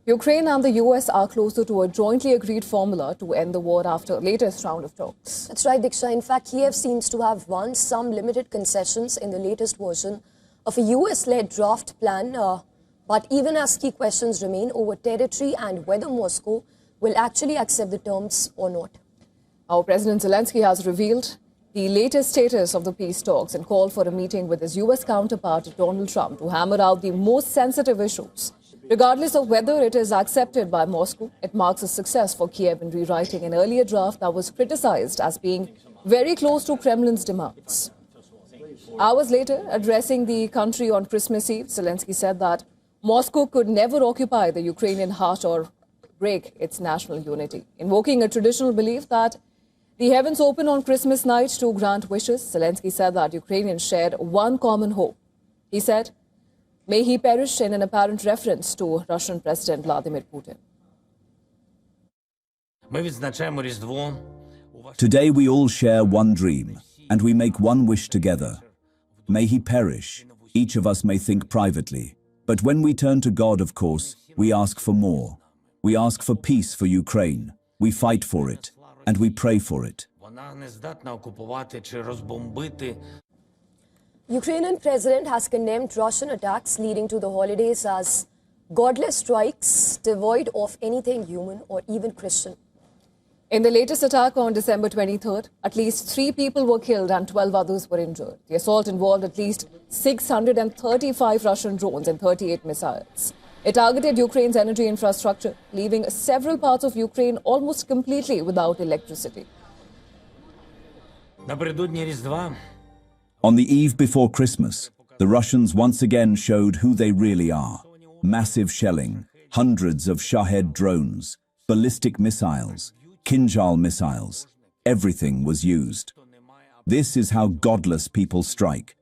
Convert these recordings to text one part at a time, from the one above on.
Ukraine and the US are closer to a jointly agreed formula to end the war after latest round of talks. That's right, Diksha. In fact, Kiev seems to have won some limited concessions in the latest version of a US-led draft plan. But even as key questions remain over territory and whether Moscow will actually accept the terms or not. Our President Zelensky has revealed the latest status of the peace talks and called for a meeting with his US counterpart, Donald Trump, to hammer out the most sensitive issues. Regardless of whether it is accepted by Moscow, it marks a success for Kiev in rewriting an earlier draft that was criticized as being very close to Kremlin's demands. Hours later, addressing the country on Christmas Eve, Zelensky said that Moscow could never occupy the Ukrainian heart or break its national unity, invoking a traditional belief that the heavens open on Christmas night to grant wishes. Zelensky said that Ukrainians shared one common hope. He said, "May he perish," in an apparent reference to Russian President Vladimir Putin. Today we all share one dream, and we make one wish together. May he perish. Each of us may think privately. But when we turn to God, of course, we ask for more. We ask for peace for Ukraine. We fight for it, and we pray for it. Ukrainian president has condemned Russian attacks leading to the holidays as godless strikes devoid of anything human or even Christian. In the latest attack on December 23rd, at least 3 people were killed and 12 others were injured. The assault involved at least 635 Russian drones and 38 missiles. It targeted Ukraine's energy infrastructure, leaving several parts of Ukraine almost completely without electricity. On the eve before Christmas, the Russians once again showed who they really are. Massive shelling, hundreds of Shahed drones, ballistic missiles, Kinjal missiles. Everything was used. This is how godless people strike.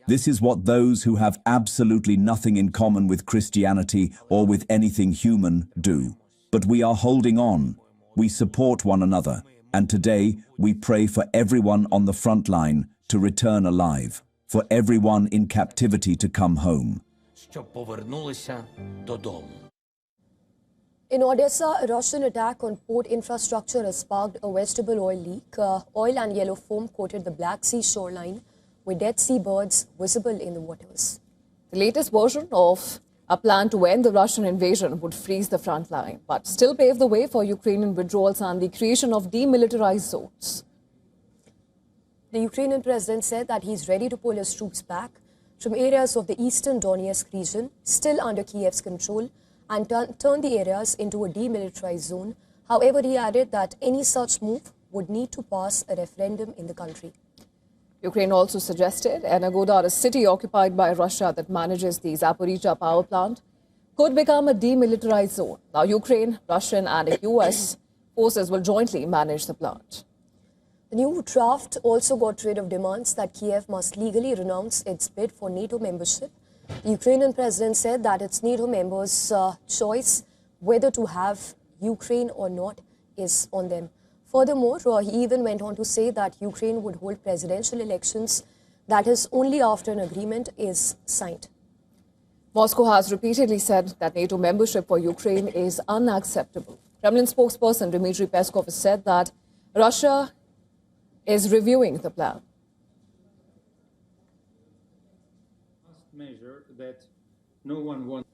This is what those who have absolutely nothing in common with Christianity or with anything human do. But we are holding on. We support one another. And today, we pray for everyone on the front line to return alive, for everyone in captivity to come home. In Odessa, a Russian attack on port infrastructure has sparked a vegetable oil leak. Oil and yellow foam coated the Black Sea shoreline, with dead sea birds visible in the waters. The latest version of a plan to end the Russian invasion would freeze the front line, but still pave the way for Ukrainian withdrawals and the creation of demilitarized zones. The Ukrainian president said that he's ready to pull his troops back from areas of the eastern Donetsk region, still under Kiev's control, and turn the areas into a demilitarized zone. However, he added that any such move would need to pass a referendum in the country. Ukraine also suggested Energodar, a city occupied by Russia that manages the Zaporizhzhia power plant, could become a demilitarized zone. Now, Ukraine, Russian and US forces will jointly manage the plant. The new draft also got rid of demands that Kiev must legally renounce its bid for NATO membership. The Ukrainian president said that its NATO members' choice whether to have Ukraine or not is on them. Furthermore, he even went on to say that Ukraine would hold presidential elections, that is, only after an agreement is signed. Moscow has repeatedly said that NATO membership for Ukraine is unacceptable. Kremlin spokesperson Dmitry Peskov has said that Russia is reviewing the plan. Measure that no one wants